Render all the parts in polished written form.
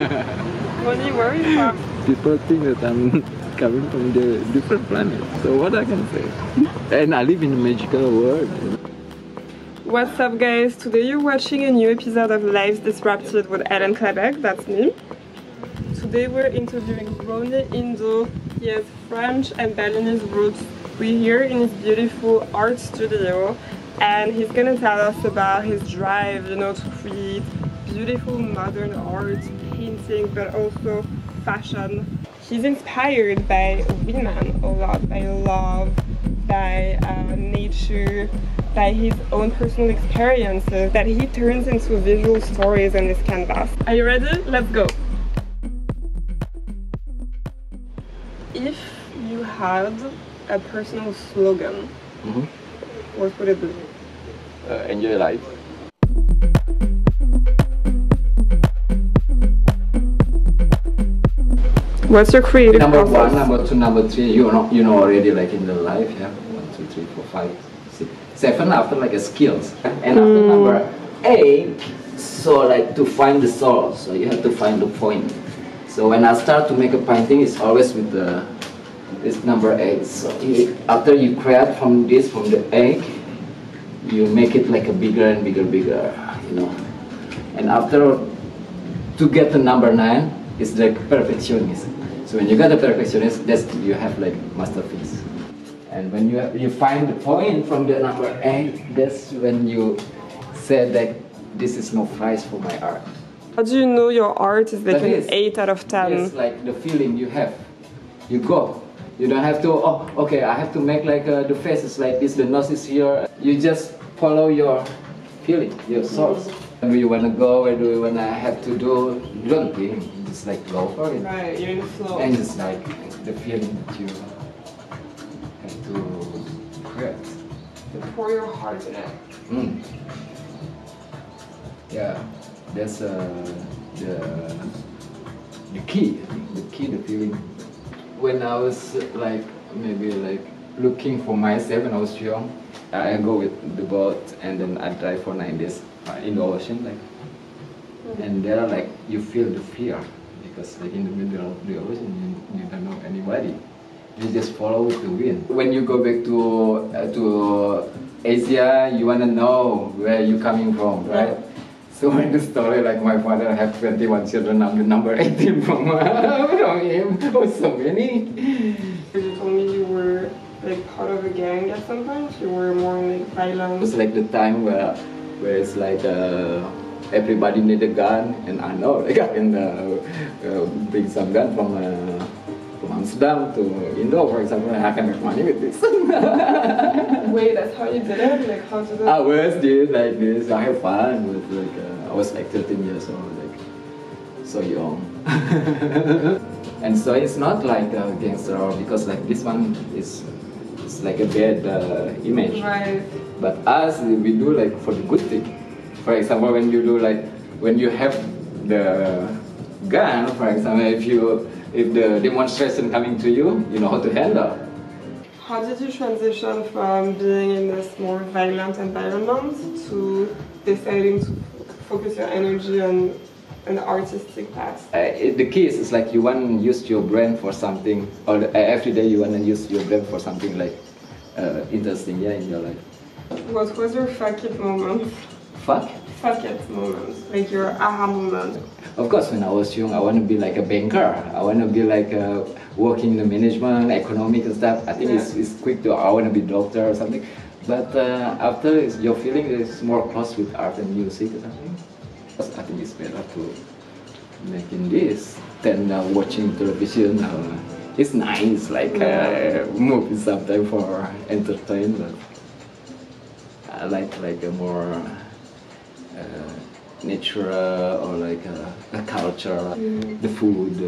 Rony, where are you from? People think that I'm coming from the different planet. So what I can say? And I live in a magical world. What's up guys? Today you're watching a new episode of Lives Disrupted with Helene Clabecq, that's me. Today we're interviewing Rony Indo. He has French and Balinese roots. We're here in his beautiful art studio and he's gonna tell us about his drive, you know, to create beautiful modern art, painting, but also fashion. He's inspired by women a lot, by love, by nature, by his own personal experiences that he turns into visual stories on this canvas. Are you ready? Let's go! If you had a personal slogan, what would it be? Enjoy life. What's your creative Number process? one, number two, number three, you know already like in the life, yeah. 1, 2, 3, 4, 5, 6, 7 after like a skills. And after number 8, so like to find the source, so you have to find the point. So when I start to make a painting, it's always with this number 8. So after you create from the 8, you make it like a bigger and bigger, you know. And after to get the number 9, it's like perfectionist. So when you got a perfectionist, that's you have like masterpiece. And when you find the point from the number 8, that's when you say that this is no price for my art. How do you know your art is like an 8 out of 10? It's like the feeling you have. You go. You don't have to, oh, okay, I have to make like the face is like this, the nose is here. You just follow your feeling, your source. Where do you want to go, where do you want to have to do, you don't think, just like go for it. Right, you're in the flow. And it's like the feeling that you have to create. You pour your heart in it. Yeah, that's the key, the feeling. When I was like, maybe like looking for myself when I was young, I go with the boat and then I drive for 9 days in the ocean, like, and there like you feel the fear because like in the middle of the ocean you don't know anybody. You just follow the wind. When you go back to Asia, you wanna know where you're coming from, right? So in the story, like my father had 21 children, I'm the number 18 from him. Oh, so many. You told me you were like part of a gang at some point. You were more like violent. It was like the time where it's like everybody need a gun, and I know like I can bring some gun from Amsterdam to Indo, for example, and I can make money with this. Wait, that's how you did it? Like how did it? I was did like this. I have fun with like I was like 13 years old, like so young. And so it's not like a gangster or because like this one is like a bad image. Right. But us, we do like for the good thing. For example, when you do like when you have the gun, for example, if the demonstration coming to you, you know how to handle. How did you transition from being in this more violent environment to deciding to focus your energy on an artistic path? The key is like you want to use your brain for something, or every day you want to use your brain for something like interesting, yeah, in your life. What was your fuck it moment? Fuck? Fuck it moment, like your aha moment. Of course, when I was young, I want to be like a banker. I want to be like working in the management, economic and stuff. I think it's quick to, I want to be doctor or something. But after your feeling is more close with art and music or something. I think it's better to making this than watching television. It's nice, like movies sometimes for entertainment. I like a more natural or like a culture, the food,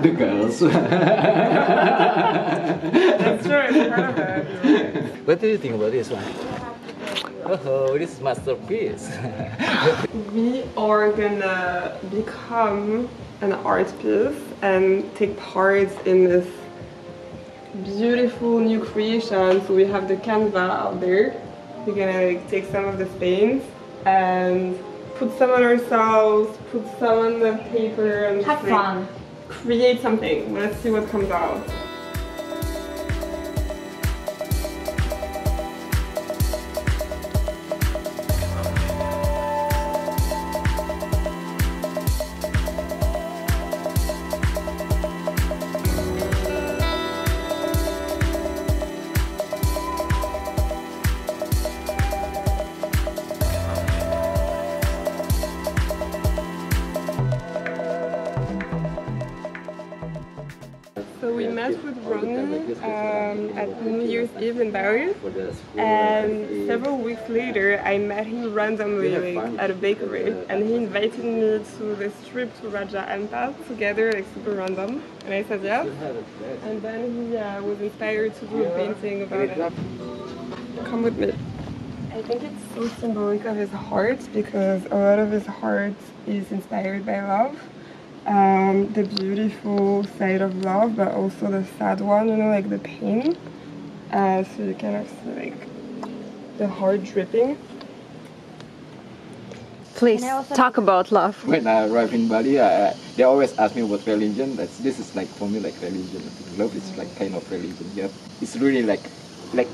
the girls. That's true, I've heard of it. What do you think about this one? Oh, this masterpiece. We are gonna become an art piece and take part in this beautiful new creation. So we have the canvas out there. We're gonna like, take some of the paints and put some on ourselves, put some on the paper, and have fun. Create something. Let's see what comes out. So we met with Rony at New Year's Eve in Paris, and several weeks later I met him randomly at a bakery, and he invited me to this trip to Raja Ampat together, like super random, and I said yes, and then he was inspired to do a painting about it. Come with me. I think it's so symbolic of his heart because a lot of his heart is inspired by love. The beautiful side of love, but also the sad one, you know, like the pain. So you kind of see like the heart dripping. Please talk about love. When I arrive in Bali, they always ask me what religion. This is like for me like religion. Love is like kind of religion. Yeah, it's really like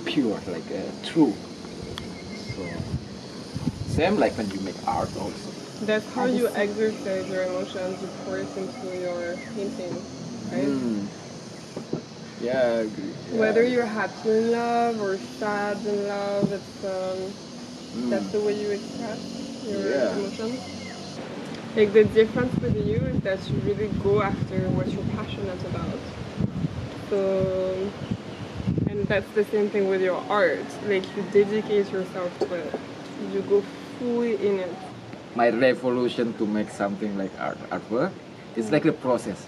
pure, like true. So same like when you make art also. That's how you exercise your emotions, you pour it into your painting, right? Yeah, I agree. Yeah. Whether you're happy in love or sad in love, it's that's the way you express your emotions. Like the difference with you is that you really go after what you're passionate about. So, and that's the same thing with your art. Like you dedicate yourself to it. You go fully in it. My revolution to make something like artwork, it's like a process.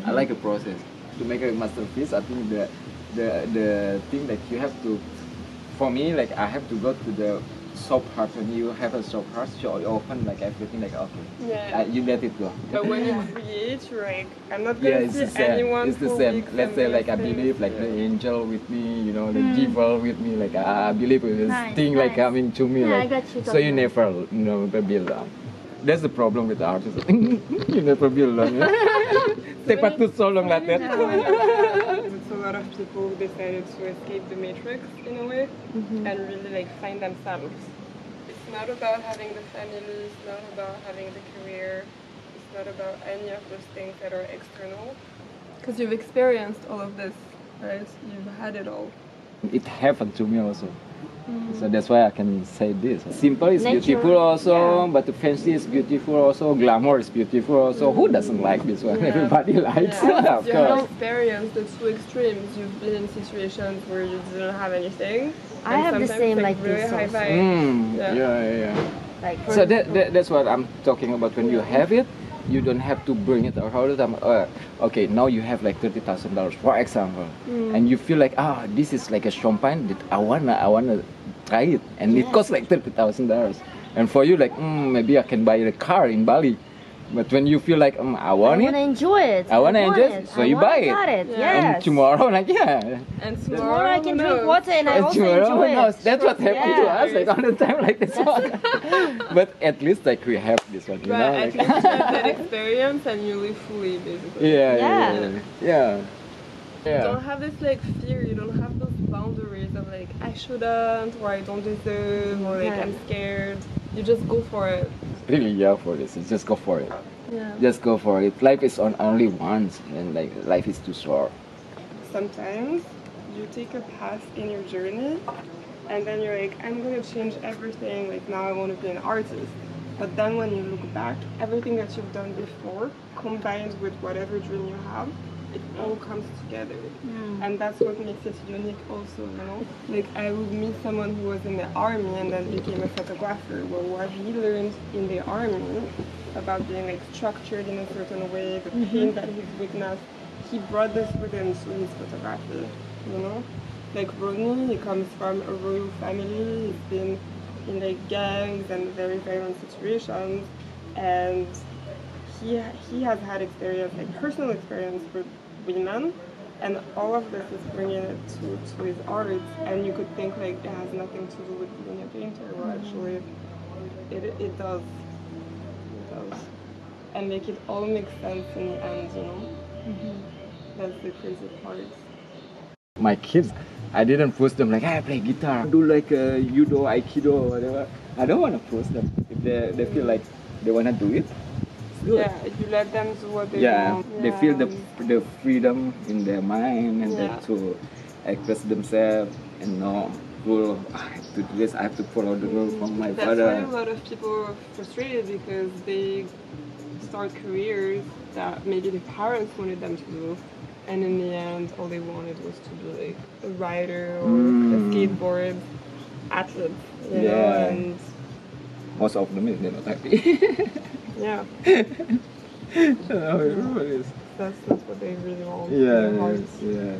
I like a process. To make a masterpiece, I think the thing that you have to, for me, like I have to go to the soft heart. When you have a soft heart, so you open like everything, like okay, you let it go. But when you create, you're like, I'm not gonna see anyone. It's the same. Let's say like I believe like the angel with me, you know, the devil with me, like I believe in this thing like coming to me, like, I got you. so you never, you know, be alone. That's the problem with artists. You never be alone. C'est pas tout seul dans la tête. It's a lot of people who decided to escape the matrix in a way and really like find themselves. It's not about having the family, it's not about having the career, it's not about any of those things that are external. Because you've experienced all of this, right? You've had it all. It happened to me also. So that's why I can say this. Simple is beautiful also, but the fancy is beautiful also, glamour is beautiful also. Who doesn't like this one? Everybody likes it, of you course. have experienced the two extremes. You've been in situations where you didn't have anything. I have the same like really this high also. vibe. Yeah. Like So that's what I'm talking about. When you have it, you don't have to bring it out all the time. Okay, now you have like $30,000, for example, and you feel like, this is like a champagne that I wanna try it, and it costs like $30,000. And for you, like, maybe I can buy a car in Bali. But when you feel like, I want to enjoy it. I want to enjoy it, so you buy it. Yes. And tomorrow, like, And tomorrow I can drink water and I also enjoy it. That's what happened to us, like, all the time, like this one. But at least, like, we have this one, you know? At least you have that experience and you live fully, basically. Yeah. You don't have this, like, fear, you don't have those boundaries of, like, I shouldn't, or I don't deserve, or, like, I'm scared. You just go for it. Really, for this. Just go for it. Yeah. Just go for it. Life is on only once, and like life is too short. Sometimes you take a path in your journey, and then you're like, I'm gonna change everything. Like now I want to be an artist. But then when you look back, everything that you've done before, combined with whatever dream you have, it all comes together. And that's what makes it unique also, you know? Like I would meet someone who was in the army and then became a photographer. Well, what he learned in the army about being like structured in a certain way, the pain that he's witnessed, he brought this with him to his photography, you know? Like Rony, he comes from a royal family, he's been in like gangs and very violent situations, and he has had experience, like personal experience with women, and all of this is bringing it to his art. And you could think like it has nothing to do with being a painter. Well, actually, it does. themselves and make it all make sense in the end, you know? That's the crazy part. My kids, I didn't push them like, hey, play guitar, do like judo, aikido, or whatever. I don't want to push them. If they feel like they want to do it, it's good. Yeah, you let them do what they want. They feel the freedom in their mind and then to express themselves and know, well, I have to do this, I have to follow the rules from my father. That's why a lot of people are frustrated because they start careers that maybe the parents wanted them to do, and in the end all they wanted was to be like a rider or a skateboard athlete, you know, and most of them they're not happy. yeah. That's not what they really want. Yeah.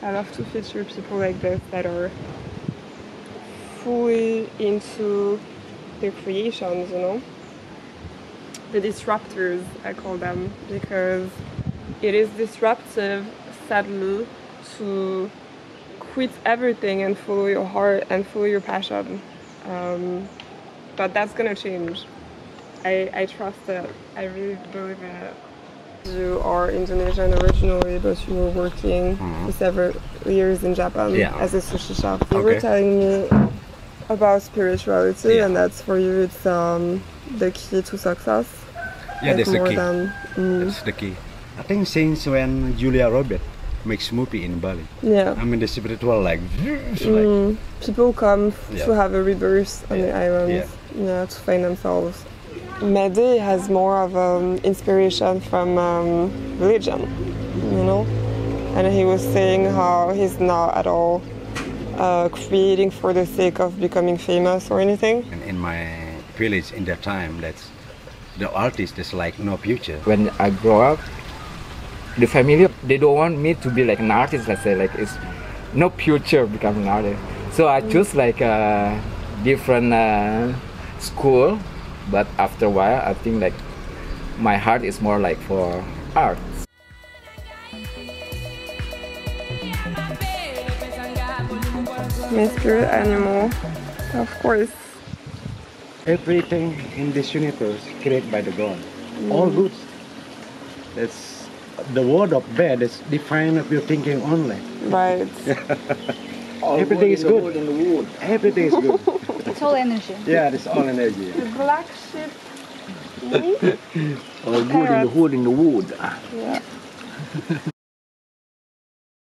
I love to feature people like this that are fully into their creations, you know? The disruptors, I call them, because it is disruptive, sadly, to quit everything and follow your heart and follow your passion. But that's gonna change. I trust it. I really believe in it. You are Indonesian originally, but you were working for several years in Japan as a sushi chef. You were telling me about spirituality, and that's for you, it's the key to success. Yeah, like that's the key. That's the key. I think since when Julia Roberts makes movie in Bali. Yeah. I mean the spiritual like people come to have a rebirth on the islands, to find themselves. Mehdi has more of inspiration from religion, you know, and he was saying how he's not at all creating for the sake of becoming famous or anything. In my village in that time, that's the artist is like no future. When I grow up, the family, they don't want me to be like an artist, let's say, like it's no future becoming an artist. So I choose like a different school. But after a while, I think like my heart is more like for art. My spirit animal, of course. Everything in this universe created by the God. All good. That's the word of bad that's defined of your thinking only. Right. Everything is good. Everything is good. It's all energy. Yeah, it's all energy. The black sheep. All good in the hood, in the wood. Yeah.